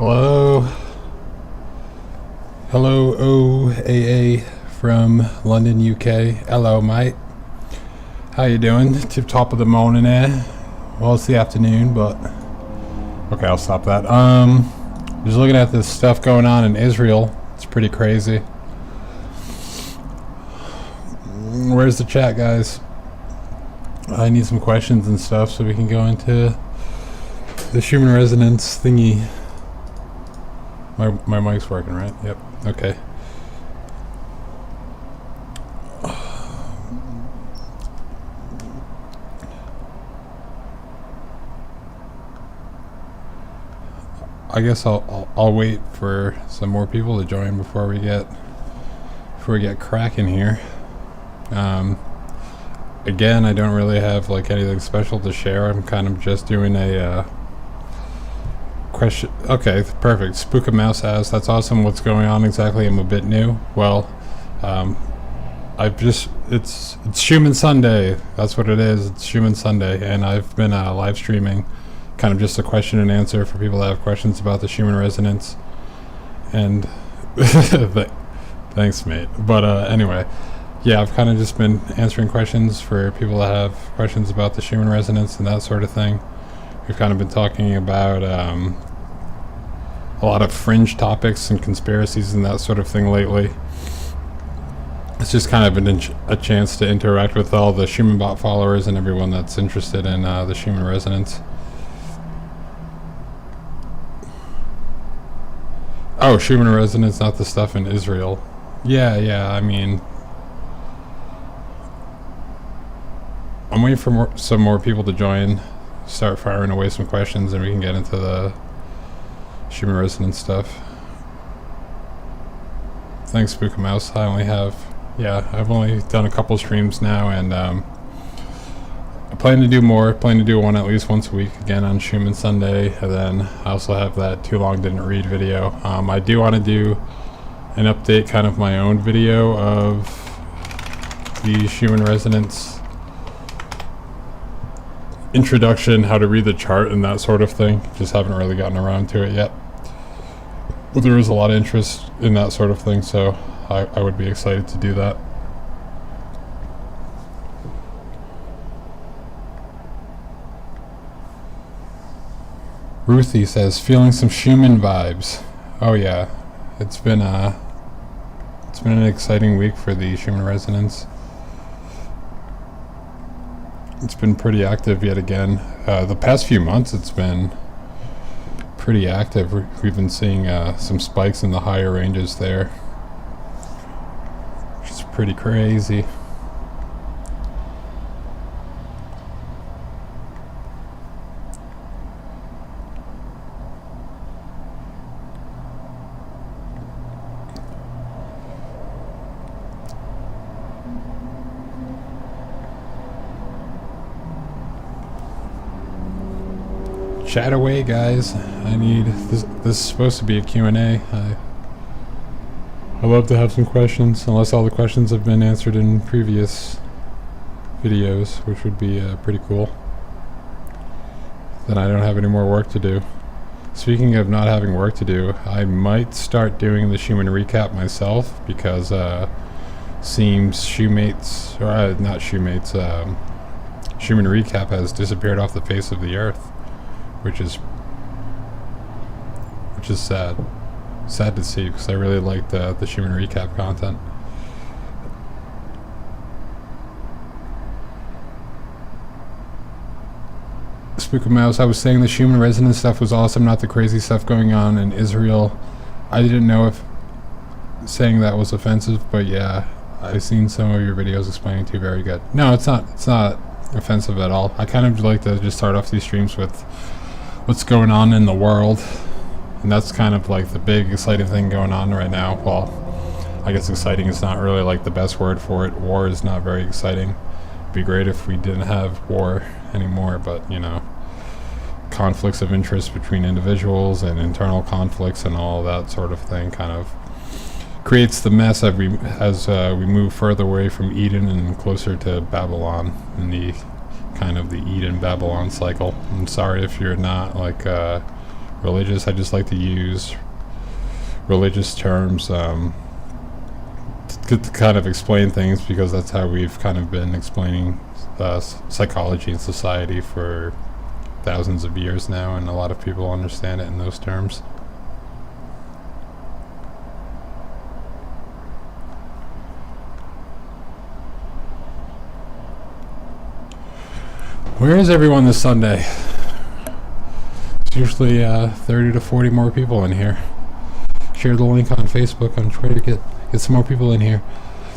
Hello. Hello, OAA from London, UK. Hello, mate. How you doing? Tip top of the morning there. Well, it's the afternoon, but okay, I'll stop that. Just looking at this stuff going on in Israel. It's pretty crazy. Where's the chat, guys? I need some questions and stuff so we can go into the Schumann resonance thingy. My mic's working, right? Yep. Okay. I guess I'll wait for some more people to join before we get cracking here. Again, I don't really have like anything special to share. I'm kind of just doing a question. Okay, perfect. Spook a Mouse asks, that's awesome. What's going on exactly? I'm a bit new. Well, it's Schumann Sunday. That's what it is. It's Schumann Sunday, and I've been live streaming kind of just a question and answer for people that have questions about the Schumann resonance. And thanks, mate. But anyway, yeah, I've kind of just been answering questions for people that have questions about the Schumann resonance and that sort of thing. We've kind of been talking about a lot of fringe topics and conspiracies and that sort of thing lately. It's just kind of been a chance to interact with all the Schumann bot followers and everyone that's interested in the Schumann resonance. Oh, Schumann resonance, not the stuff in Israel. Yeah, I mean, I'm waiting for some more people to join, start firing away some questions, and we can get into the Schumann resonance stuff. Thanks, Spook a Mouse. I've only done a couple streams now, and I plan to do more. Plan to do one at least once a week again on Schumann Sunday, and then I also have that Too Long Didn't Read video. I do want to do an update, kind of my own video of the Schumann resonance introduction, how to read the chart and that sort of thing. Just haven't really gotten around to it yet, but there is a lot of interest in that sort of thing, so I would be excited to do that. Ruthie says, feeling some Schumann vibes. Oh yeah, it's been an exciting week for the Schumann resonance. It's been pretty active yet again. The past few months it's been pretty active. We've been seeing some spikes in the higher ranges there, which is pretty crazy. Chat away, guys. I need this. This is supposed to be a Q&A. I love to have some questions, unless all the questions have been answered in previous videos, which would be pretty cool. Then I don't have any more work to do. Speaking of not having work to do, I might start doing the Schumann recap myself, because seems Schumann recap has disappeared off the face of the earth. Which is sad to see, because I really liked the Schumann recap content. Spook a Mouse, I was saying the Schumann resonance stuff was awesome, not the crazy stuff going on in Israel. I didn't know if saying that was offensive, but yeah, I've seen some of your videos explaining to you. Very good. No, it's not offensive at all. I kind of like to just start off these streams with what's going on in the world, and that's kind of like the big exciting thing going on right now. Well, I guess exciting is not really like the best word for it. War is not very exciting. It'd be great if we didn't have war anymore, but you know, conflicts of interest between individuals and internal conflicts and all that sort of thing kind of creates the mess as we move further away from Eden and closer to Babylon in the kind of the Eden Babylon cycle. I'm sorry if you're not like religious. I just like to use religious terms to kind of explain things, because that's how we've kind of been explaining psychology and society for thousands of years now, and a lot of people understand it in those terms. Where is everyone this Sunday? It's usually 30 to 40 more people in here. Share the link on Facebook, on Twitter, get some more people in here.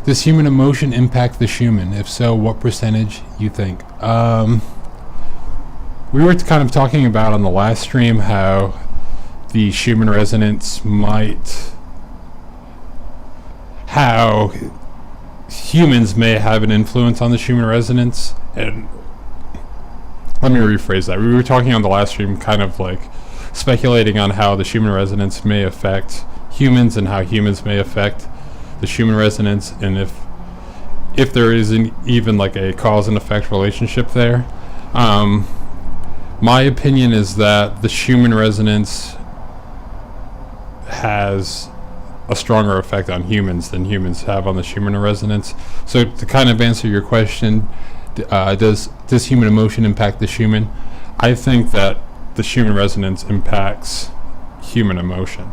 Does human emotion impact the Schumann? If so, what percentage you think? We were kind of talking about on the last stream how the Schumann resonance how humans may have an influence on the Schumann resonance. And let me rephrase that. We were talking on the last stream kind of like speculating on how the Schumann resonance may affect humans and how humans may affect the Schumann resonance, and if there isn't even like a cause and effect relationship there. My opinion is that the Schumann resonance has a stronger effect on humans than humans have on the Schumann resonance. So to kind of answer your question, does human emotion impact the Schumann? I think that the Schumann resonance impacts human emotion.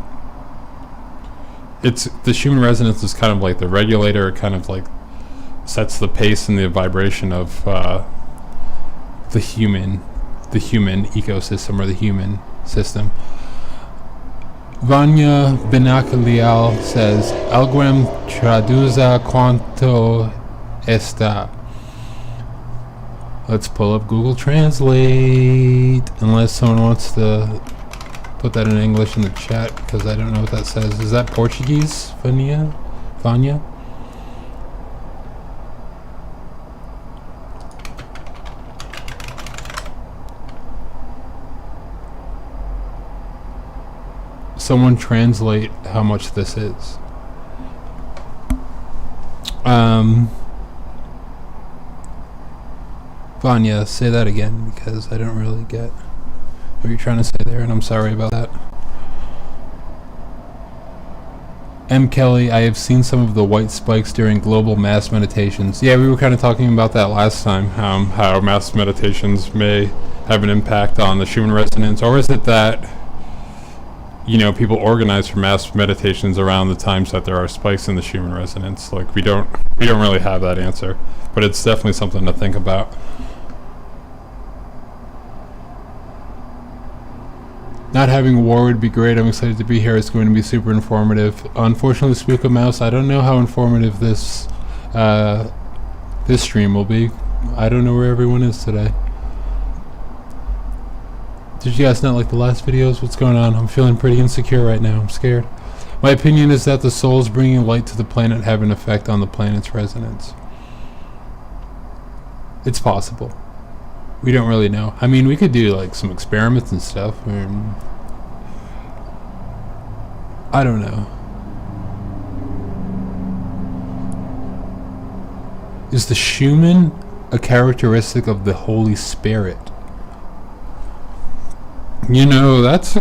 The Schumann resonance is kind of like the regulator. It kind of like sets the pace and the vibration of the human ecosystem, or the human system. Vanya Benacalial says, Alguém traduza quanto está. Let's pull up Google Translate, unless someone wants to put that in English in the chat, because I don't know what that says. Is that Portuguese, Vanya? Someone translate how much this is. Vanya, say that again, because I don't really get what you're trying to say there, and I'm sorry about that. M. Kelly, I have seen some of the white spikes during global mass meditations. Yeah, we were kind of talking about that last time, how mass meditations may have an impact on the Schumann resonance. Or is it that, people organize for mass meditations around the times that there are spikes in the Schumann resonance? Like, we don't really have that answer, but it's definitely something to think about. Not having war would be great. I'm excited to be here. It's going to be super informative. Unfortunately, Spook a Mouse, I don't know how informative this stream will be. I don't know where everyone is today. Did you guys not like the last videos? What's going on? I'm feeling pretty insecure right now. I'm scared. My opinion is that the souls bringing light to the planet have an effect on the planet's resonance. It's possible. We don't really know. I mean, we could do like some experiments and stuff. I don't know. Is the Schumann a characteristic of the Holy Spirit? That's a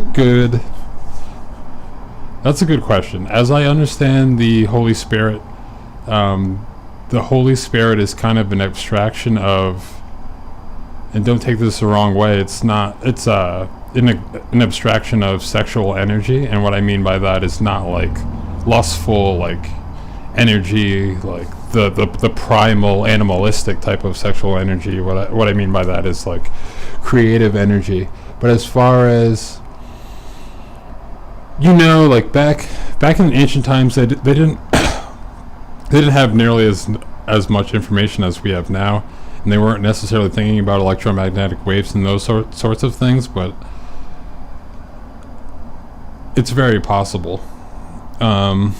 good question. As I understand the Holy Spirit is kind of an abstraction of, and don't take this the wrong way, it's an abstraction of sexual energy, and what I mean by that is not like lustful like energy, like the primal animalistic type of sexual energy. What I mean by that is like creative energy. But as far as like back in ancient times, they didn't have nearly as much information as we have now. And they weren't necessarily thinking about electromagnetic waves and those sorts of things, but it's very possible. I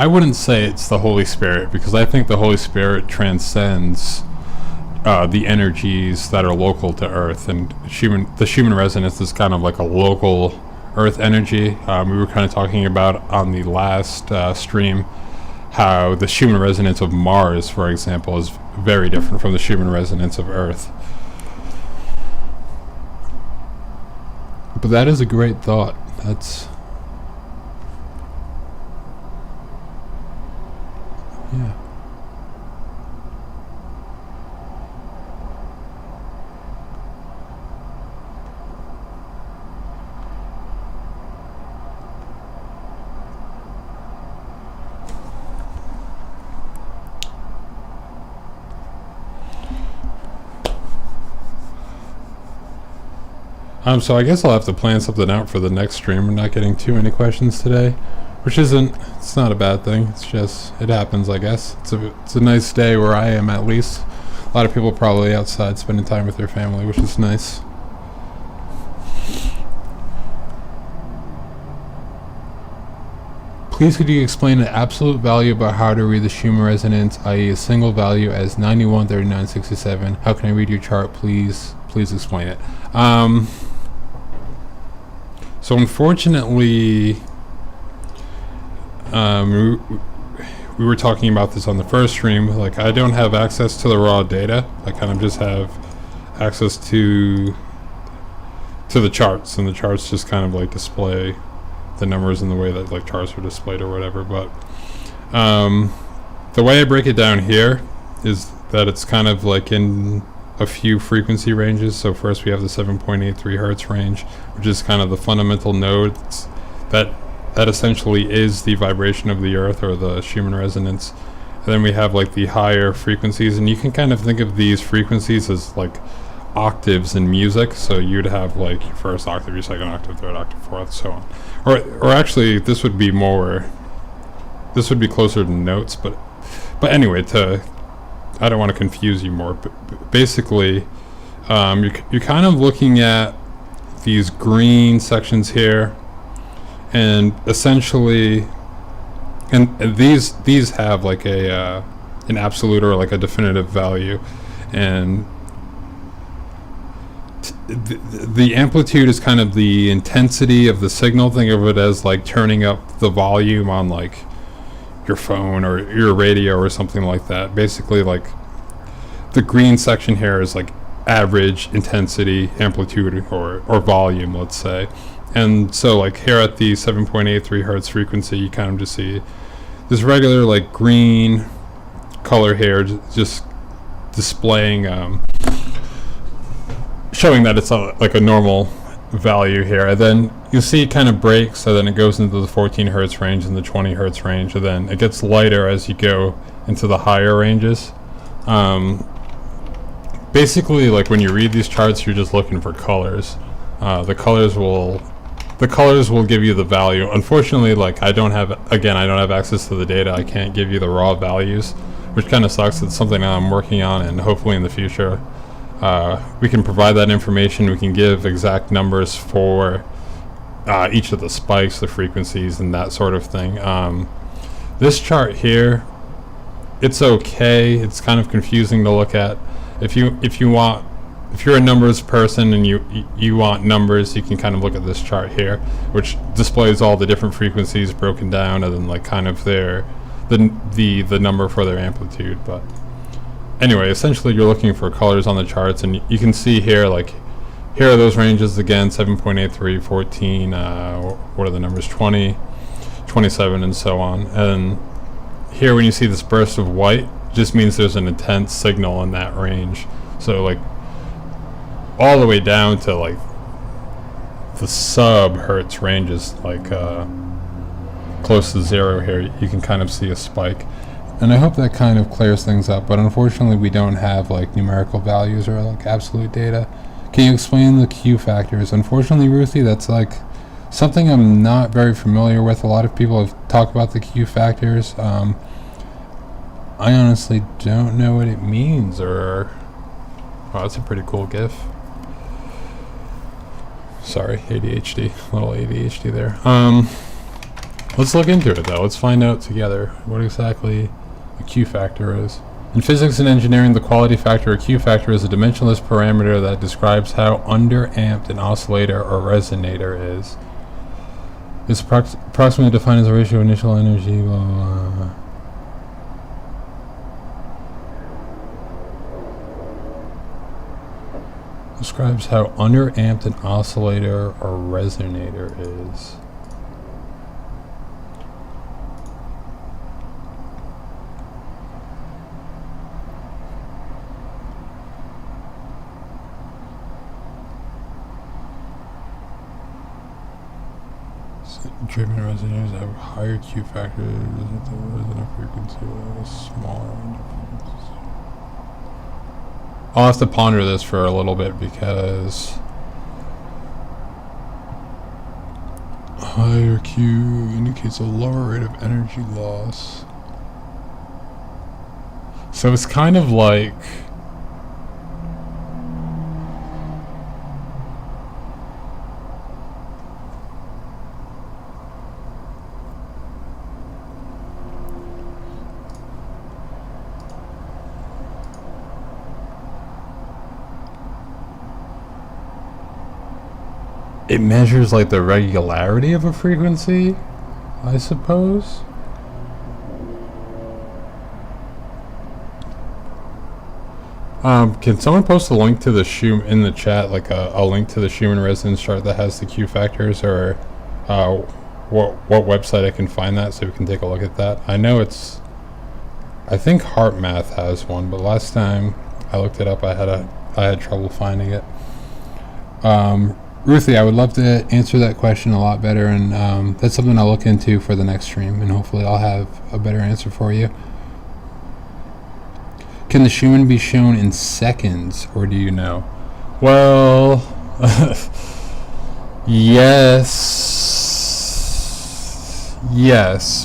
wouldn't say it's the Holy Spirit, because I think the Holy Spirit transcends the energies that are local to Earth, and the Schumann resonance is kind of like a local Earth energy. We were kind of talking about on the last stream how the Schumann resonance of Mars, for example, is very different from the Schumann resonance of Earth. But that is a great thought. That's... yeah. So I guess I'll have to plan something out for the next stream. We're not getting too many questions today, which isn't, it's not a bad thing. It's just, it happens, I guess. It's a nice day where I am, at least. A lot of people probably outside spending time with their family, which is nice. Please could you explain the absolute value about how to read the Schumann resonance, i.e. a single value as 913967. How can I read your chart? Please explain it. So unfortunately, we were talking about this on the first stream. Like, I don't have access to the raw data. I kind of just have access to the charts, and the charts just kind of like display the numbers in the way that like charts are displayed or whatever. But the way I break it down here is that it's kind of like in a few frequency ranges. So first we have the 7.83 hertz range, which is kind of the fundamental nodes that essentially is the vibration of the earth, or the Schumann resonance. And then we have like the higher frequencies, and you can kind of think of these frequencies as like octaves in music. So you'd have like your first octave, your second octave, third octave, fourth, so on. Or actually this would be closer to notes, but anyway, I don't want to confuse you more, but basically you're kind of looking at these green sections here, and essentially, and these have like an absolute or like a definitive value, and the amplitude is kind of the intensity of the signal. Think of it as like turning up the volume on like your phone or your radio or something like that. Basically, like the green section here is like average intensity, amplitude, or volume, let's say. And so like here at the 7.83 hertz frequency, you kind of just see this regular like green color here, just displaying, showing that it's like a normal value here. And then you see it kind of breaks, so then it goes into the 14 hertz range and the 20 hertz range, and then it gets lighter as you go into the higher ranges. Basically, like when you read these charts, you're just looking for colors. The colors will give you the value. Unfortunately, like I don't have access to the data. I can't give you the raw values, which kind of sucks. It's something I'm working on, and hopefully in the future we can provide that information. We can give exact numbers for each of the spikes, the frequencies, and that sort of thing. This chart here, it's okay. It's kind of confusing to look at. If you're a numbers person and you want numbers, you can kind of look at this chart here, which displays all the different frequencies broken down, and then like kind of the number for their amplitude. But anyway, essentially you're looking for colors on the charts, and you can see here, like here are those ranges again: 7.83, 14, what are the numbers, 20, 27, and so on. And here when you see this burst of white, just means there's an intense signal in that range. So like all the way down to like the sub hertz ranges, like close to zero here, you can kind of see a spike. And I hope that kind of clears things up, but unfortunately we don't have like numerical values or like absolute data. Can you explain the Q factors? Unfortunately, Ruthie, that's like something I'm not very familiar with. A lot of people have talked about the Q factors. I honestly don't know what it means, or... Wow, that's a pretty cool GIF. Sorry, ADHD. Little ADHD there. Let's look into it, though. Let's find out together what exactly a Q factor is. In physics and engineering, the quality factor, or Q factor, is a dimensionless parameter that describes how under-amped an oscillator or resonator is. It's approximately defined as a ratio of initial energy, blah, blah, blah. Describes how underamped an oscillator or resonator is. Driven resonators have higher Q factors at the resonant frequency with a smaller interference. I'll have to ponder this for a little bit because higher Q indicates a lower rate of energy loss. So it's kind of like it measures like the regularity of a frequency, I suppose. Can someone post a link to the Schumann in the chat, like a link to the Schumann resonance chart that has the Q factors, or what website I can find that so we can take a look at that? I know it's, I think HeartMath has one, but last time I looked it up, I had trouble finding it. Ruthie, I would love to answer that question a lot better, and that's something I'll look into for the next stream, and hopefully I'll have a better answer for you. Can the Schumann be shown in seconds, or do you know? Well, yes,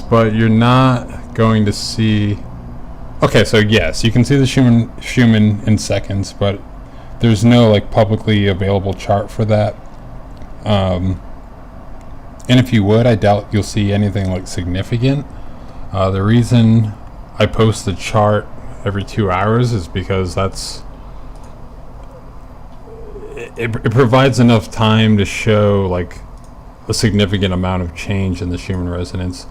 but you're not going to see. Okay, so yes, you can see the Schumann in seconds, but there's no like publicly available chart for that. And if you would, I doubt you'll see anything like significant. The reason I post the chart every 2 hours is because it provides enough time to show like a significant amount of change in the Schumann resonance.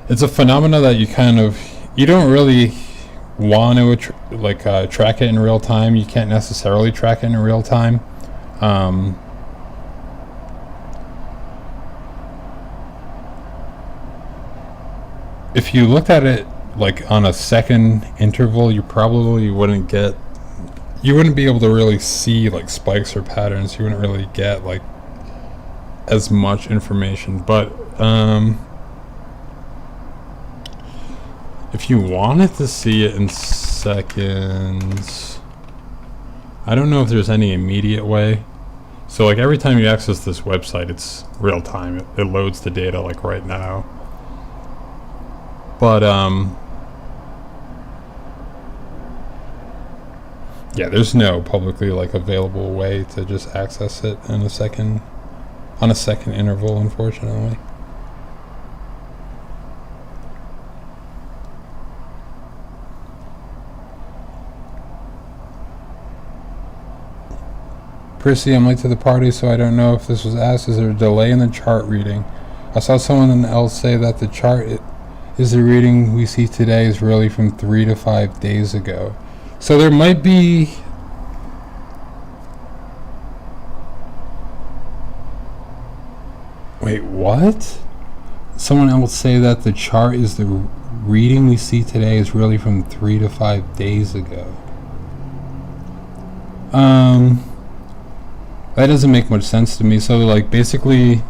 It's a phenomena that you don't really want to track it in real time. You can't necessarily track it in real time. If you looked at it like on a second interval, you probably wouldn't be able to really see like spikes or patterns. You wouldn't really get like as much information. But if you wanted to see it in seconds, I don't know if there's any immediate way. So like every time you access this website, it's real time. It loads the data like right now. But yeah, there's no publicly like available way to just access it in on a second interval, unfortunately. Prissy, I'm late to the party, so I don't know if this was asked. Is there a delay in the chart reading? I saw someone else say that the chart is the reading we see today is really from 3 to 5 days ago. So there might be... Wait, what? Someone else say that the chart is the reading we see today is really from 3 to 5 days ago. That doesn't make much sense to me. So like basically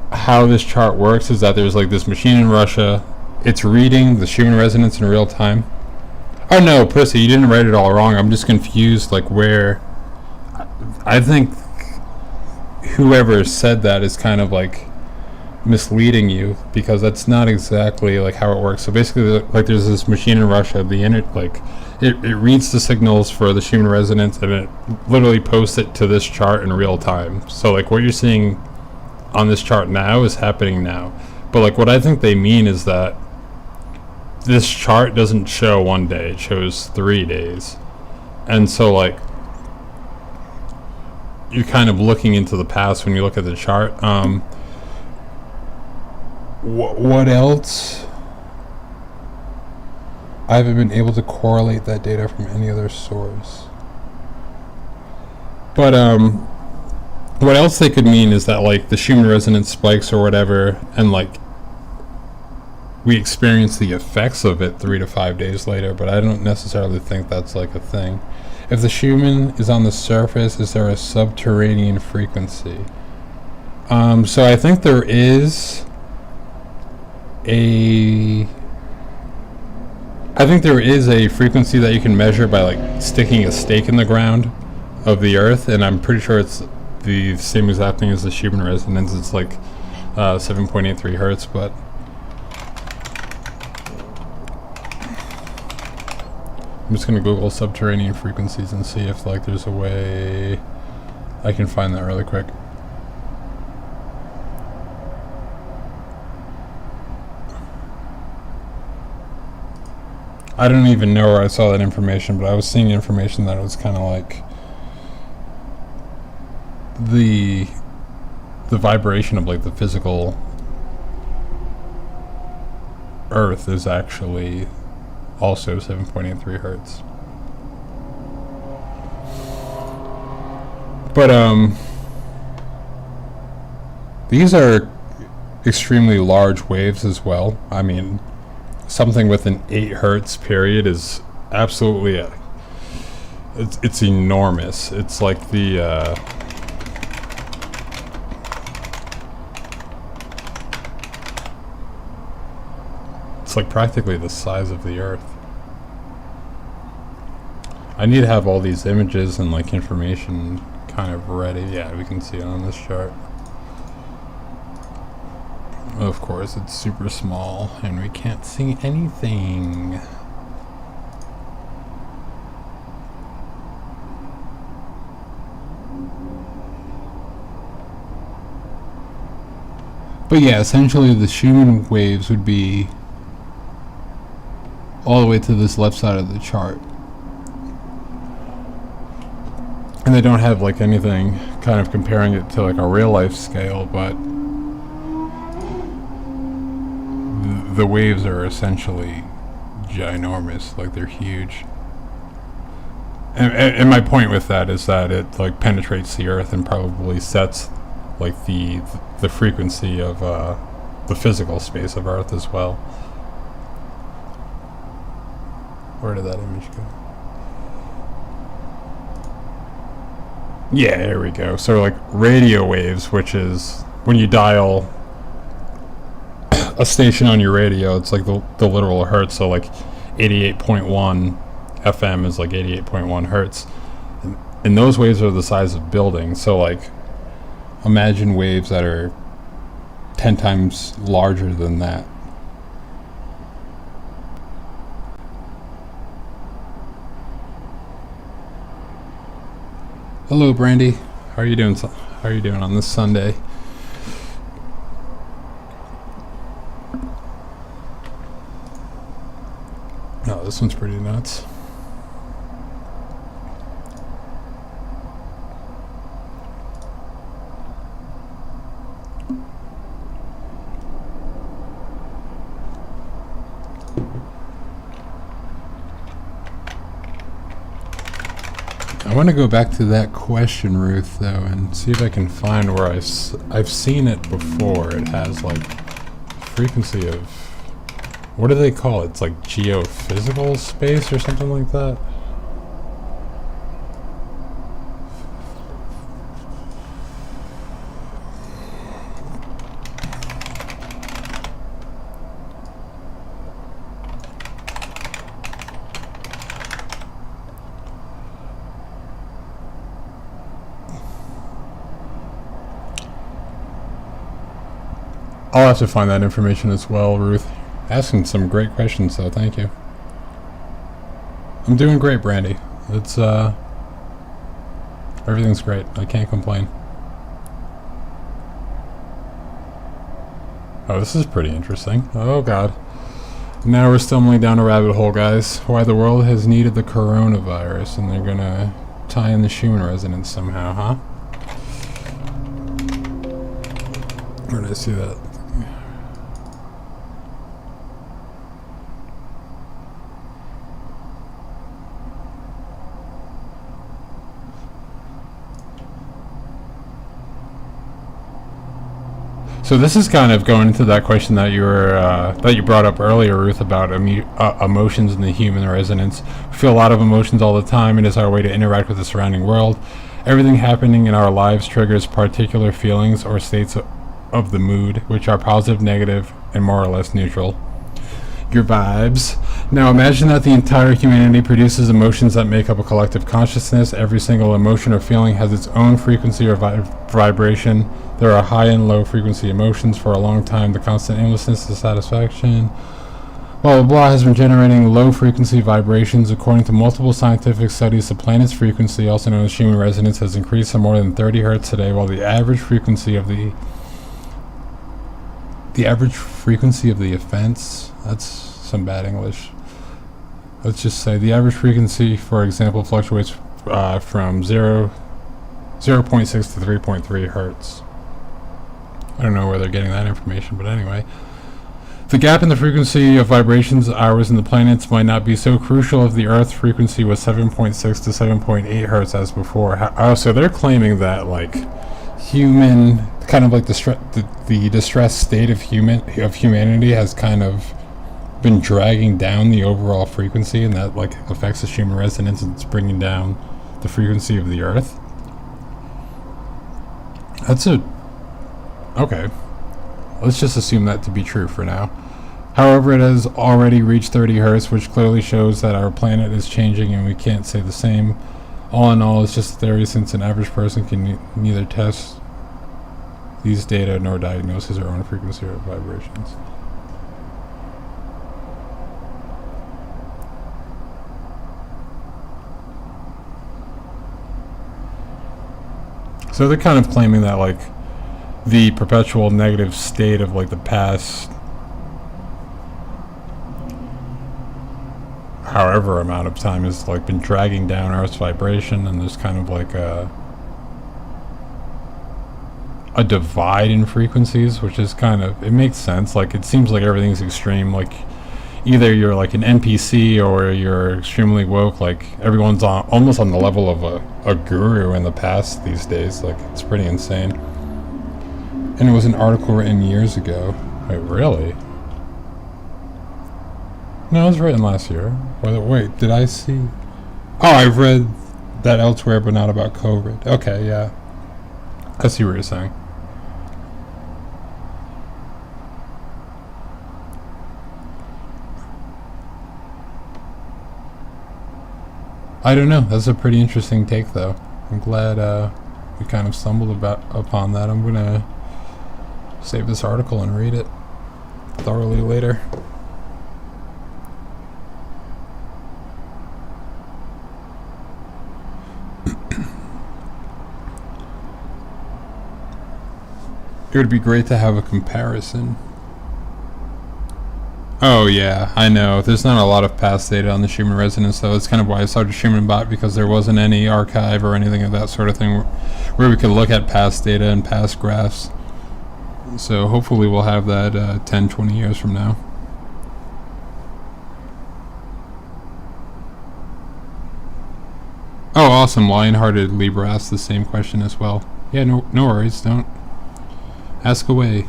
how this chart works is that there's like this machine in Russia. It's reading the Schumann resonance in real time. Oh no, Prissy, you didn't write it all wrong. I'm just confused like where... I think whoever said that is kind of like misleading you, because that's not exactly like how it works. So basically like there's this machine in Russia, it reads the signals for the Schumann resonance and it literally posts it to this chart in real time. So like what you're seeing on this chart now is happening now. But like what I think they mean is that this chart doesn't show 1 day, it shows 3 days. And so like you're kind of looking into the past when you look at the chart. What else? I haven't been able to correlate that data from any other source. But what else they could mean is that like the Schumann resonance spikes or whatever, and like we experience the effects of it 3 to 5 days later, but I don't necessarily think that's like a thing. If the Schumann is on the surface, is there a subterranean frequency? So I think there is a frequency that you can measure by like sticking a stake in the ground of the earth, and I'm pretty sure it's the same exact thing as the Schumann resonance. It's like 7.83 hertz, but I'm just gonna Google subterranean frequencies and see if like there's a way I can find that really quick. I don't even know where I saw that information, but I was seeing information that it was kind of like the vibration of like the physical earth is actually also 7.83 hertz. But these are extremely large waves as well. I mean, something with an 8 hertz period is absolutely it's enormous. It's like the it's like practically the size of the earth. I need to have all these images and like information kind of ready. Yeah, we can see it on this chart. Of course, it's super small and we can't see anything. But yeah, essentially the Schumann waves would be all the way to this left side of the chart. And they don't have like anything kind of comparing it to like a real life scale, but the waves are essentially ginormous, like they're huge. And my point with that is that it like penetrates the earth and probably sets like the frequency of the physical space of earth as well. Where did that image go? Yeah, there we go. So like radio waves, which is when you dial a station on your radio, it's like the literal hertz. So like 88.1 FM is like 88.1 hertz. And those waves are the size of buildings. So like imagine waves that are 10 times larger than that. Hello, Brandy. How are you doing? How are you doing on this Sunday? Oh, this one's pretty nuts. I want to go back to that question, Ruth, though, and see if I can find where I've seen it before. It has like frequency of, what do they call it? It's like geophysical space or something like that. I'll have to find that information as well, Ruth. Asking some great questions, though. Thank you. I'm doing great, Brandy. It's, everything's great. I can't complain. Oh, this is pretty interesting. Oh, God. Now we're stumbling down a rabbit hole, guys. Why the world has needed the coronavirus, and they're gonna tie in the Schumann resonance somehow, huh? Where did I see that? So this is kind of going into that question that you brought up earlier, Ruth, about emotions in the human resonance. We feel a lot of emotions all the time. It is our way to interact with the surrounding world. Everything happening in our lives triggers particular feelings or states of the mood, which are positive, negative, and more or less neutral. Your vibes. Now imagine that the entire humanity produces emotions that make up a collective consciousness. Every single emotion or feeling has its own frequency or vibration. There are high and low frequency emotions. For a long time, the constant aimlessness, the satisfaction, blah blah blah, has been generating low frequency vibrations. According to multiple scientific studies, the planet's frequency, also known as Schumann resonance, has increased to more than 30 hertz today, while the average frequency of the offense, that's some bad English. Let's just say the average frequency, for example, fluctuates from 0.6 to 3.3 hertz. I don't know where they're getting that information, but anyway. The gap in the frequency of vibrations ours and the planets might not be so crucial if the Earth's frequency was 7.6 to 7.8 hertz as before. So they're claiming that, like, human, kind of like the distressed state of humanity has kind of been dragging down the overall frequency, and that, like, affects the Schumann resonance, and it's bringing down the frequency of the Earth. Okay. Let's just assume that to be true for now. However, it has already reached 30 hertz, which clearly shows that our planet is changing, and we can't say the same. All in all, it's just a theory, since an average person can neither test these data nor diagnose his or own frequency or vibrations. So they're kind of claiming that, like, the perpetual negative state of, like, the past however amount of time has, like, been dragging down Earth's vibration, and there's kind of like a divide in frequencies, which is kind of, it makes sense. Like, it seems like everything's extreme. Like, either you're like an NPC or you're extremely woke. Like, everyone's almost on the level of a guru in the past these days. Like, it's pretty insane. And it was an article written years ago. Wait, really? No, it was written last year. Wait, did I see? Oh, I've read that elsewhere, but not about COVID. Okay, yeah. I see what you're saying. I don't know. That's a pretty interesting take, though. I'm glad we kind of stumbled upon that. I'm gonna save this article and read it thoroughly later. It would be great to have a comparison. Oh yeah, I know. There's not a lot of past data on the Schumann resonance, though. It's kind of why I started Schumann Bot, because there wasn't any archive or anything of that sort of thing where we could look at past data and past graphs. So hopefully we'll have that 10, 20 years from now. Oh, awesome. Lion-hearted Libra asked the same question as well. Yeah, no worries. Don't ask away.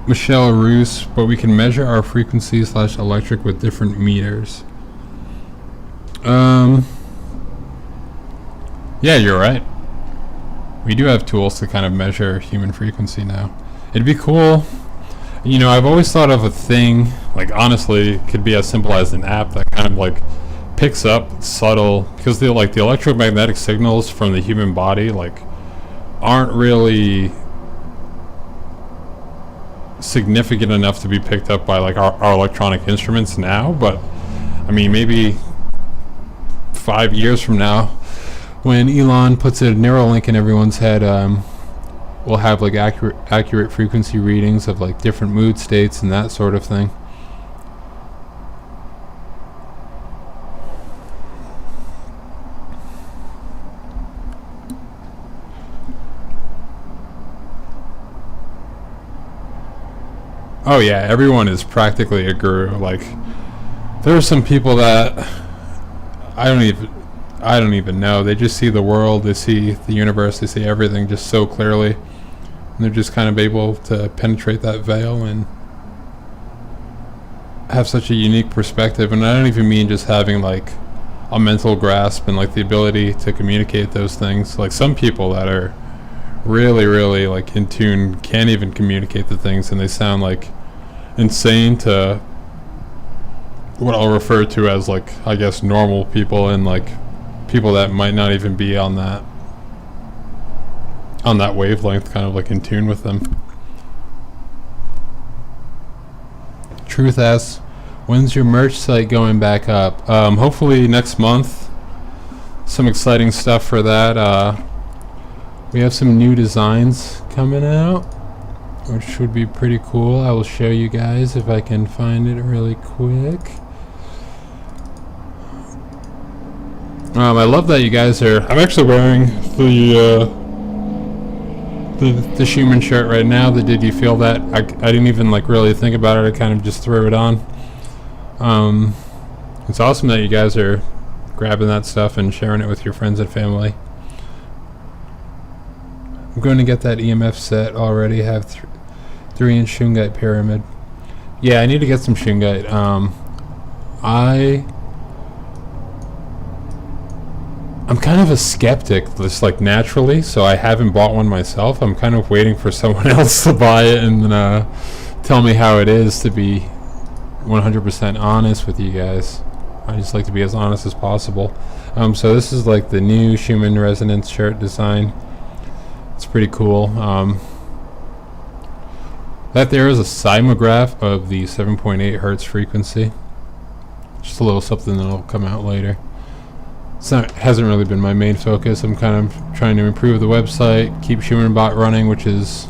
Michelle Roos, but we can measure our frequency / electric with different meters. Yeah, you're right. We do have tools to kind of measure human frequency now. It'd be cool. You know, I've always thought of a thing, like, honestly, it could be as simple as an app that kind of, like, picks up subtle, because the electromagnetic signals from the human body, like, aren't really significant enough to be picked up by, like, our electronic instruments now. But I mean, maybe 5 years from now, when Elon puts a Neuralink in everyone's head, we'll have, like, accurate frequency readings of, like, different mood states and that sort of thing. Oh yeah, everyone is practically a guru. Like, there are some people that I don't even, I don't even know. They just see the world, they see the universe, they see everything just so clearly. And they're just kind of able to penetrate that veil and have such a unique perspective. And I don't even mean just having like a mental grasp and like the ability to communicate those things. Like some people that are really like in tune can't even communicate the things, and they sound like insane to what I'll refer to as like, I guess, normal people, and like people that might not even be on that wavelength, kind of like in tune with them. Truth asks, when's your merch site going back up? Hopefully next month. Some exciting stuff for that. We have some new designs coming out, which would be pretty cool. I will show you guys if I can find it really quick. I love that you guys are... I'm actually wearing the Schumann shirt right now. The Did You Feel That? I didn't even like really think about it. I kind of just threw it on. It's awesome that you guys are grabbing that stuff and sharing it with your friends and family. I'm going to get that EMF set already. Have 3-inch shungite pyramid. Yeah, I need to get some shungite. I'm kind of a skeptic, just like naturally, so I haven't bought one myself. I'm kind of waiting for someone else to buy it and tell me how it is, to be 100% honest with you guys. I just like to be as honest as possible. So this is like the new Schumann resonance shirt design. It's pretty cool. That there is a seismograph of the 7.8 hertz frequency. Just a little something that'll come out later. It hasn't really been my main focus. I'm kind of trying to improve the website, keep SchumannBot running, which is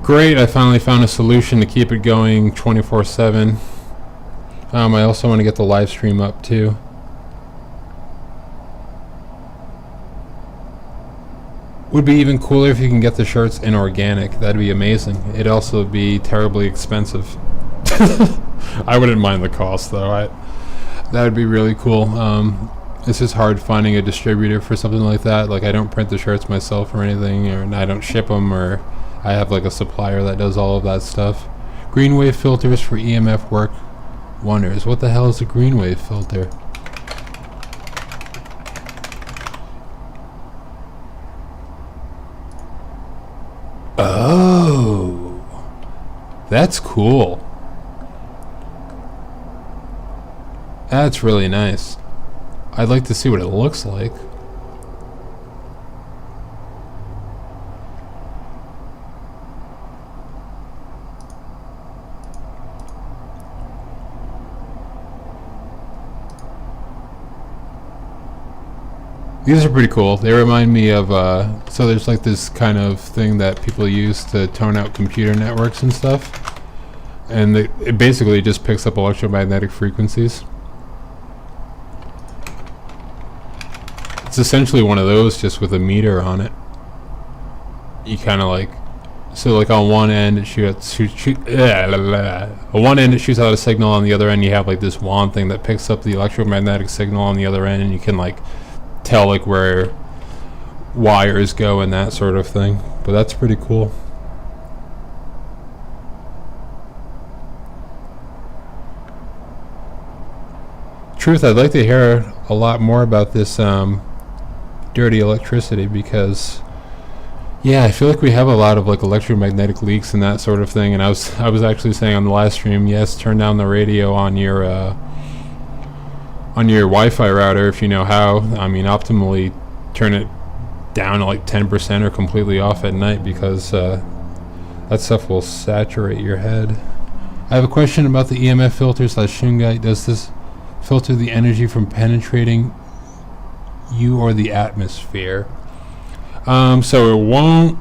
great. I finally found a solution to keep it going 24/7. I also want to get the live stream up too. Would be even cooler if you can get the shirts in organic. That'd be amazing. It'd also be terribly expensive. I wouldn't mind the cost though. That would be really cool. It's just hard finding a distributor for something like that. Like, I don't print the shirts myself or anything, or I don't ship them, or I have like a supplier that does all of that stuff. Green wave filters for EMF work wonders. What the hell is a green wave filter? Oh, that's cool. That's really nice. I'd like to see what it looks like. These are pretty cool. They remind me of, so there's like this kind of thing that people use to tone out computer networks and stuff. And it basically just picks up electromagnetic frequencies. It's essentially one of those, just with a meter on it. You kind of like, so like on one end it shoots on one end it shoots out a signal, on the other end you have like this wand thing that picks up the electromagnetic signal on the other end, and you can like tell like where wires go and that sort of thing. But that's pretty cool. Truth, I'd like to hear a lot more about this dirty electricity, because yeah, I feel like we have a lot of like electromagnetic leaks and that sort of thing. And I was actually saying on the last stream, yes, turn down the radio on your Wi-Fi router if you know how. I mean, optimally turn it down to like 10% or completely off at night, because that stuff will saturate your head. I have a question about the EMF filter / shungite. Does this filter the energy from penetrating you or the atmosphere? So it won't.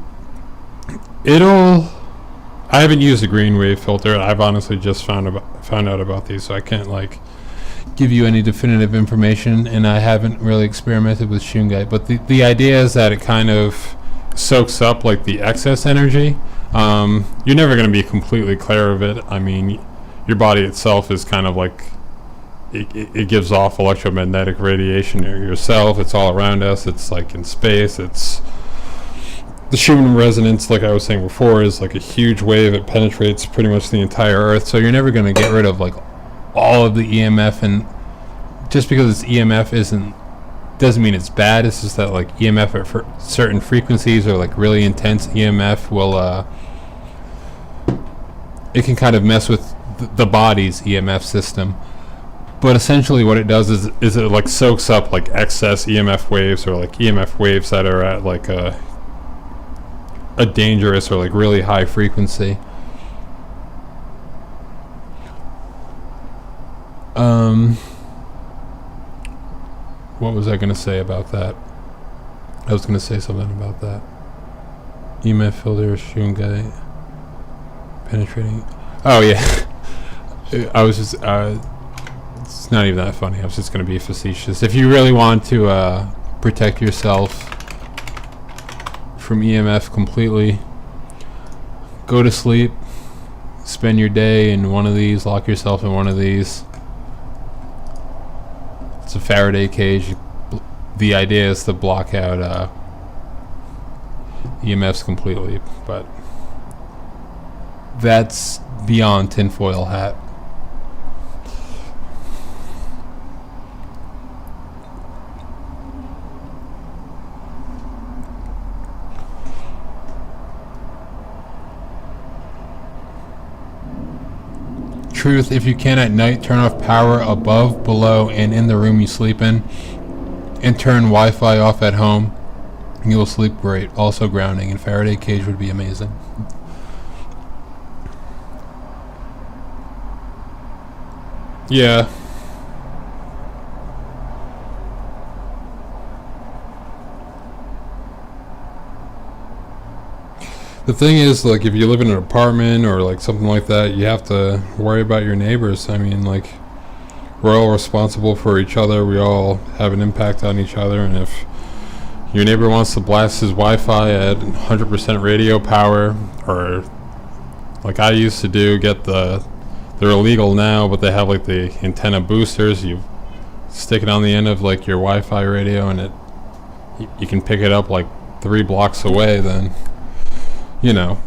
I haven't used a green wave filter. I've honestly just found out about these, so I can't like give you any definitive information, and I haven't really experimented with shungite. But the idea is that it kind of soaks up like the excess energy. You're never going to be completely clear of it. I mean, your body itself is kind of like it gives off electromagnetic radiation near yourself. It's all around us. It's like in space. It's the Schumann resonance, like I was saying before, is like a huge wave. It penetrates pretty much the entire Earth. So you're never going to get rid of like all of the EMF, and just because it's EMF doesn't mean it's bad. It's just that like EMF at certain frequencies or like really intense EMF will it can kind of mess with the body's EMF system. But essentially what it does is it like soaks up like excess EMF waves, or like EMF waves that are at like a dangerous or like really high frequency. What was I going to say about that? I was going to say something about that. EMF filter, Schumann penetrating. Oh yeah. I was just it's not even that funny. I was just going to be facetious. If you really want to protect yourself from EMF completely, go to sleep, spend your day in one of these, lock yourself in one of these. It's a Faraday cage. The idea is to block out EMFs completely, but that's beyond tinfoil hat. Truth, if you can at night, turn off power above, below, and in the room you sleep in, and turn Wi-Fi off at home. You will sleep great. Also grounding, and Faraday cage would be amazing. Yeah. The thing is, like, if you live in an apartment or like something like that, you have to worry about your neighbors. I mean, like, we're all responsible for each other. We all have an impact on each other, and if your neighbor wants to blast his Wi-Fi at 100% radio power, or like I used to do, they're illegal now, but they have like the antenna boosters. You stick it on the end of like your Wi-Fi radio, and you can pick it up like 3 blocks away. Then, you know,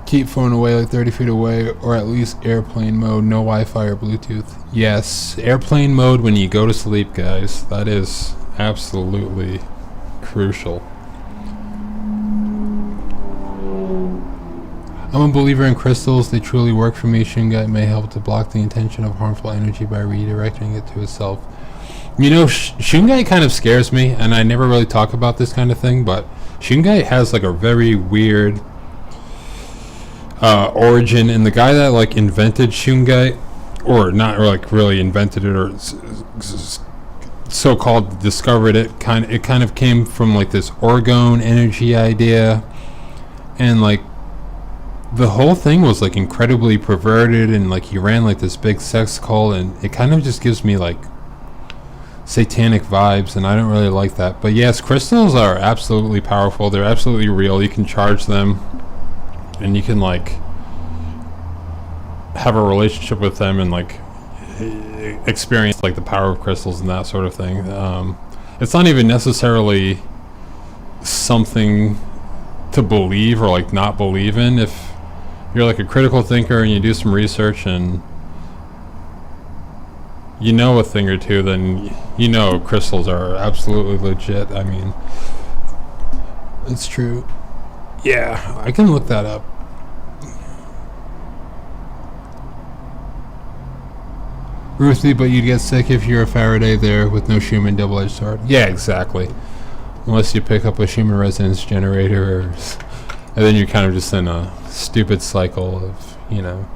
keep phone away, like 30 feet away, or at least airplane mode, no Wi-Fi or Bluetooth. Yes, airplane mode when you go to sleep, guys. That is absolutely crucial. I'm a believer in crystals. They truly work for me. Shungite may help to block the intention of harmful energy by redirecting it to itself. You know, Shungite kind of scares me, and I never really talk about this kind of thing, but Shungite has like a very weird origin, and the guy that like invented Shungite, or not, or like really invented it, or so-called discovered it, kind of came from like this orgone energy idea, and like the whole thing was like incredibly perverted, and like he ran like this big sex cult, and it kind of just gives me like satanic vibes, and I don't really like that. But yes, crystals are absolutely powerful. They're absolutely real. You can charge them, and you can like have a relationship with them, and like experience like the power of crystals and that sort of thing. It's not even necessarily something to believe or like not believe in. If you're like a critical thinker and you do some research and you know a thing or two, then you know crystals are absolutely legit. I mean, it's true. Yeah, I can look that up. Ruthie, but you'd get sick if you're a Faraday there with no Schumann double-edged sword. Yeah, exactly. Unless you pick up a Schumann resonance generator, and then you're kind of just in a stupid cycle of, you know.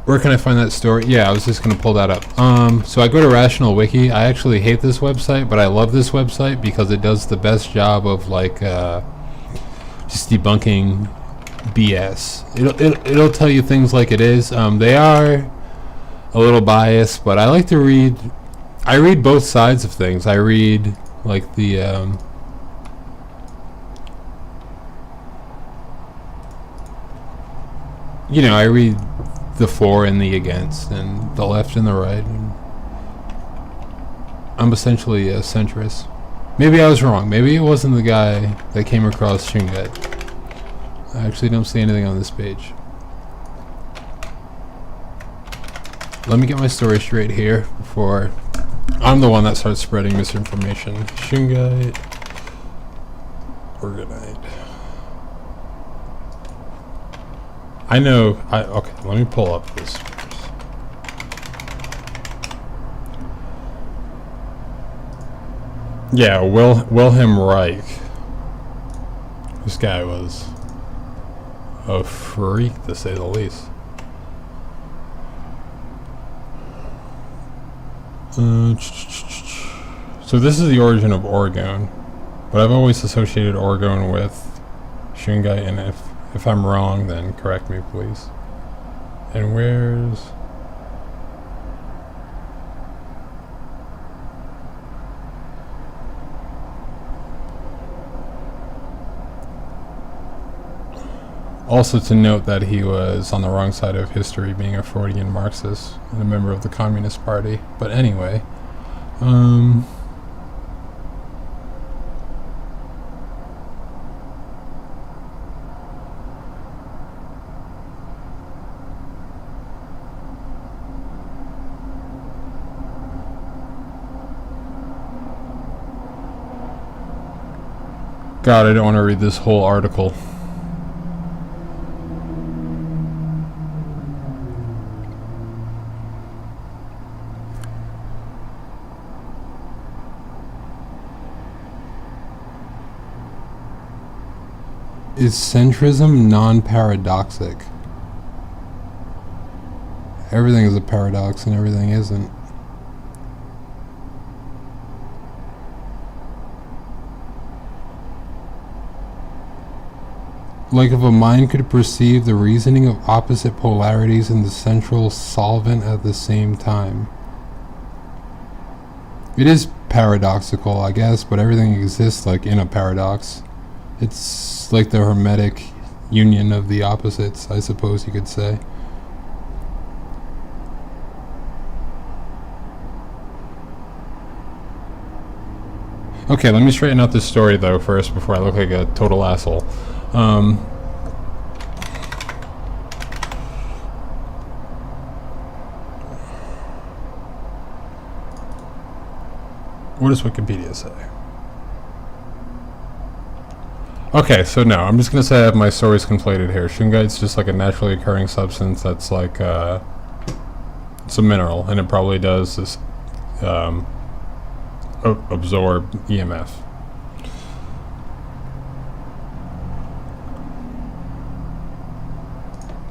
Where can I find that story? Yeah, I was just going to pull that up. So I go to Rational Wiki. I actually hate this website, but I love this website because it does the best job of like just debunking BS. It'll tell you things like it is. They are a little biased, but I like to read. I read both sides of things. I read like the you know, I read the for and the against, and the left and the right. And I'm essentially a centrist. Maybe I was wrong. Maybe it wasn't the guy that came across Shungite. I actually don't see anything on this page. Let me get my story straight here before I'm the one that starts spreading misinformation. Shungite, orgonite. I know. Okay, let me pull up this first. Yeah, Wilhelm Reich. This guy was a freak, to say the least. So this is the origin of orgone, but I've always associated orgone with Shungite, and if I'm wrong, then correct me, please. And where's... Also to note that he was on the wrong side of history, being a Freudian Marxist and a member of the Communist Party. But anyway, God, I don't want to read this whole article. Is centrism non-paradoxic? Everything is a paradox and everything isn't. Like if a mind could perceive the reasoning of opposite polarities in the central solvent at the same time. It is paradoxical, I guess, but everything exists like in a paradox. It's like the hermetic union of the opposites, I suppose you could say. Okay, let me straighten out this story though first before I look like a total asshole. What does Wikipedia say? Okay, so no, I'm just going to say I have my stories conflated here. Shungite's just like a naturally occurring substance that's like, it's a mineral, and it probably does this, absorb EMF.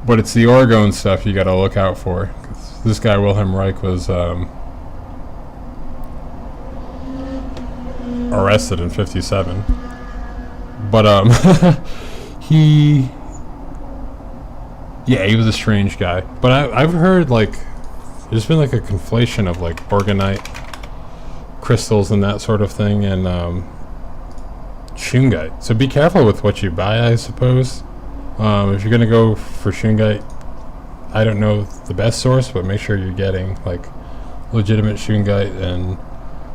But it's the orgone stuff you got to look out for. This guy, Wilhelm Reich, was, arrested in 57. But he was a strange guy. But I've heard like there's been like a conflation of like orgonite crystals and that sort of thing, and Shungite. So be careful with what you buy, I suppose. If you're gonna go for Shungite, I don't know the best source, but make sure you're getting like legitimate Shungite, and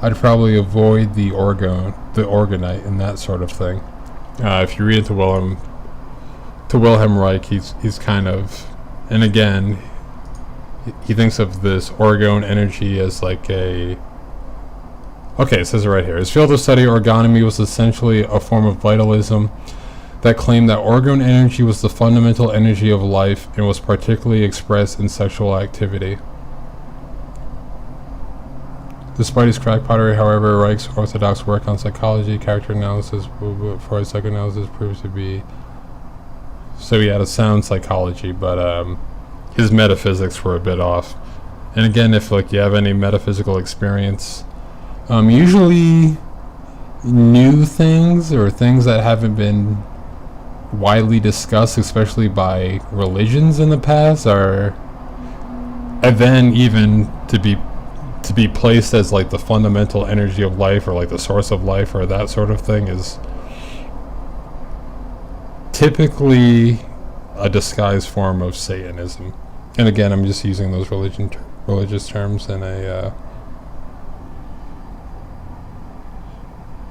I'd probably avoid the orgonite and that sort of thing. If you read into Wilhelm Reich, he's kind of, and again, he thinks of this orgone energy as like a. Okay, it says it right here. His field of study, orgonomy, was essentially a form of vitalism that claimed that orgone energy was the fundamental energy of life and was particularly expressed in sexual activity. Despite his crack pottery, however, Reich's orthodox work on psychology, character analysis, Freud's psychoanalysis proves to be... So he had a sound psychology, but his metaphysics were a bit off. And again, if like you have any metaphysical experience, usually new things or things that haven't been widely discussed, especially by religions in the past, are, and then even to be to be placed as like the fundamental energy of life, or like the source of life, or that sort of thing, is typically a disguised form of Satanism. And again, I'm just using those religious terms in a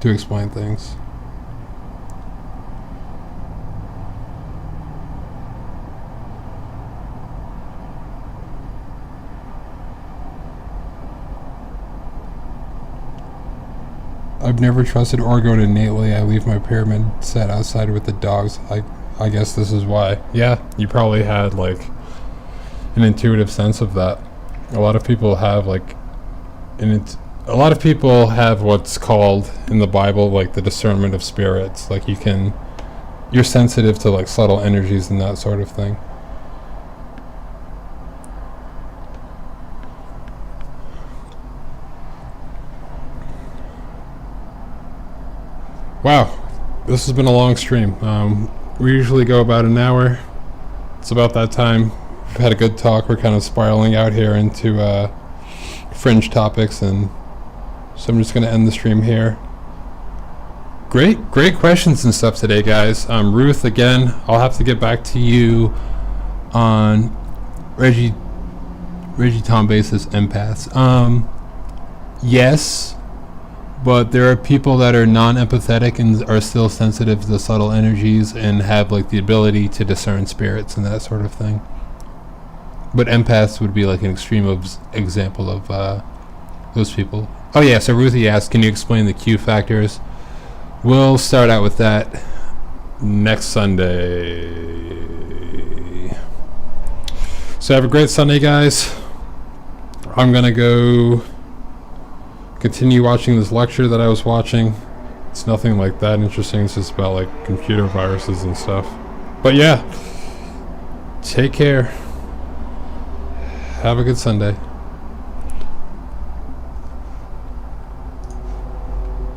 to explain things. I've never trusted orgone innately. I leave my pyramid set outside with the dogs. I guess this is why. Yeah, you probably had like an intuitive sense of that. A lot of people have like a lot of people have what's called in the Bible like the discernment of spirits. Like you're sensitive to like subtle energies and that sort of thing. Wow, this has been a long stream. We usually go about an hour. It's about that time. We've had a good talk. We're kind of spiraling out here into fringe topics, and so I'm just going to end the stream here. Great questions and stuff today, guys. Ruth, again, I'll have to get back to you on Reggie Tom basis empaths. Yes. But there are people that are non-empathetic and are still sensitive to the subtle energies and have like the ability to discern spirits and that sort of thing. But empaths would be like an extreme example of those people. Oh yeah, so Ruthie asked, can you explain the Q factors? We'll start out with that next Sunday. So have a great Sunday, guys. I'm going to go continue watching this lecture that I was watching. It's nothing like that interesting. It's just about like computer viruses and stuff. But yeah, take care. Have a good Sunday.